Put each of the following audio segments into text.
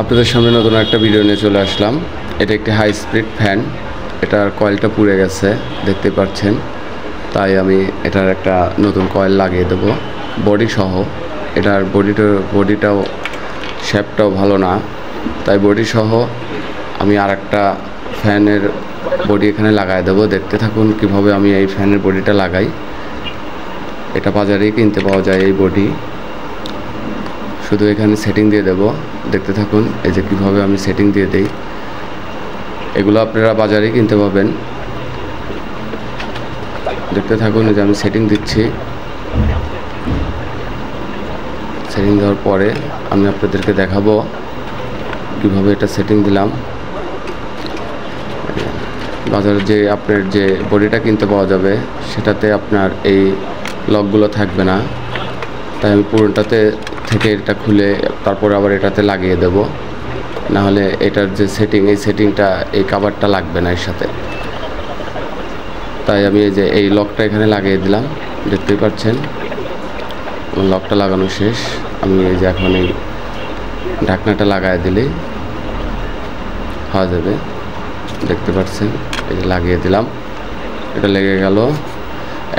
আপনাদের সামনে নতুন একটা ভিডিও নিয়ে চলে আসলাম। এটা একটি হাই স্পিড ফ্যান। এটার কয়েলটা পুড়ে গেছে, দেখতে পাচ্ছেন। তাই আমি এটার একটা নতুন কয়েল লাগিয়ে দেবো বডি সহ। এটার বডিটাও শেপটাও ভালো না, তাই বডি সহ আমি আর একটা ফ্যানের বডি এখানে লাগাই দেবো। দেখতে থাকুন কিভাবে আমি এই ফ্যানের বডিটা লাগাই। এটা বাজারেই কিনতে পাওয়া যায় এই বডি। শুধু এখানে সেটিং দিয়ে দেব, দেখতে থাকুন। এই যে কীভাবে আমি সেটিং দিয়ে দেই, এগুলো আপনারা বাজারেই কিনতে পাবেন। দেখতে থাকুন। এই যে আমি সেটিং দিচ্ছি। সেটিং দেওয়ার পরে আমি আপনাদেরকে দেখাবো কিভাবে এটা সেটিং দিলাম। বাজারে যে আপনার যে বডিটা কিনতে পাওয়া যাবে সেটাতে আপনার এই লকগুলো থাকবে না, তাই আমি পুরোটাতে থেকে এটা খুলে তারপরে আবার এটাতে লাগিয়ে দেব। নাহলে এটার যে সেটিং, এই সেটিংটা এই কাভারটা লাগবে না এর সাথে। তাই আমি এই যে এই লকটা এখানে লাগিয়ে দিলাম, দেখতেই পাচ্ছেন। লকটা লাগানো শেষ। আমি এই যে এখন এই ঢাকনাটা লাগাই দিলেই হয়ে যাবে, দেখতে পাচ্ছেন। এই যে লাগিয়ে দিলাম, এটা লেগে গেল।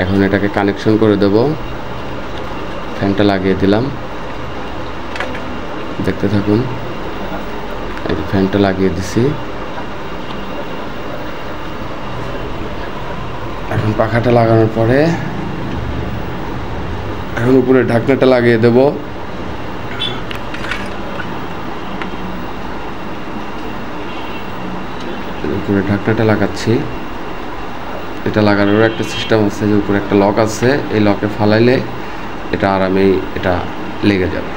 এখন এটাকে কানেকশন করে দেব। ফ্যানটা লাগিয়ে দিলাম, দেখতে থাকুন। এই ফ্যানটা লাগিয়ে দিছি। এখন পাখাটা লাগানোর পরে এখন উপরে ঢাকনাটা লাগিয়ে দেব। উপরে ঢাকনাটা লাগাচ্ছি। এটা লাগানোর একটা সিস্টেম আছে, যে উপরে একটা লক আছে, এই লকে ফালাইলে এটা আরামেই এটা লেগে যাবে।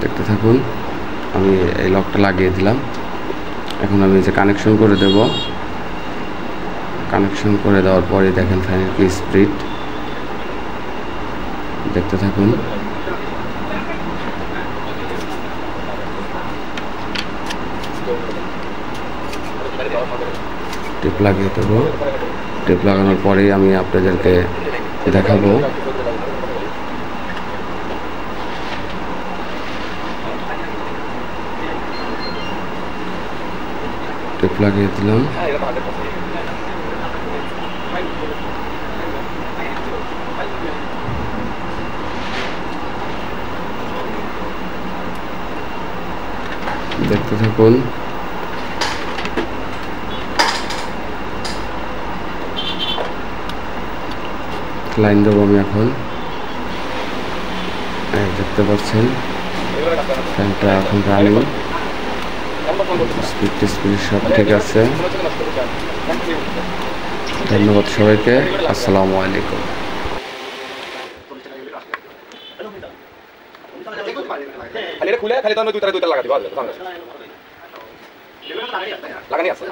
দেখতে থাকুন। আমি এই লকটা লাগিয়ে দিলাম। এখন আমি যে কানেকশন করে দেব। কানেকশন করে দেওয়ার পরে দেখেন ফ্যানের কি স্পিড, দেখতে থাকুন। টেপ লাগিয়ে দেবো। টেপ লাগানোর পরেই আমি আপনাদেরকে দেখাবো। টেপ লাগিয়ে দিলাম। দেখতে থাকুন। লাইন দেবো আমি এখন। দেখতে পাচ্ছেন ফ্যানটা এখন রানিং। স্পিড সব ঠিক আছে। ধন্যবাদ সবাইকে। আসসালামু আলাইকুম। খুলে খালি তো দুই তারা লাগা দিব লাগানি আছে।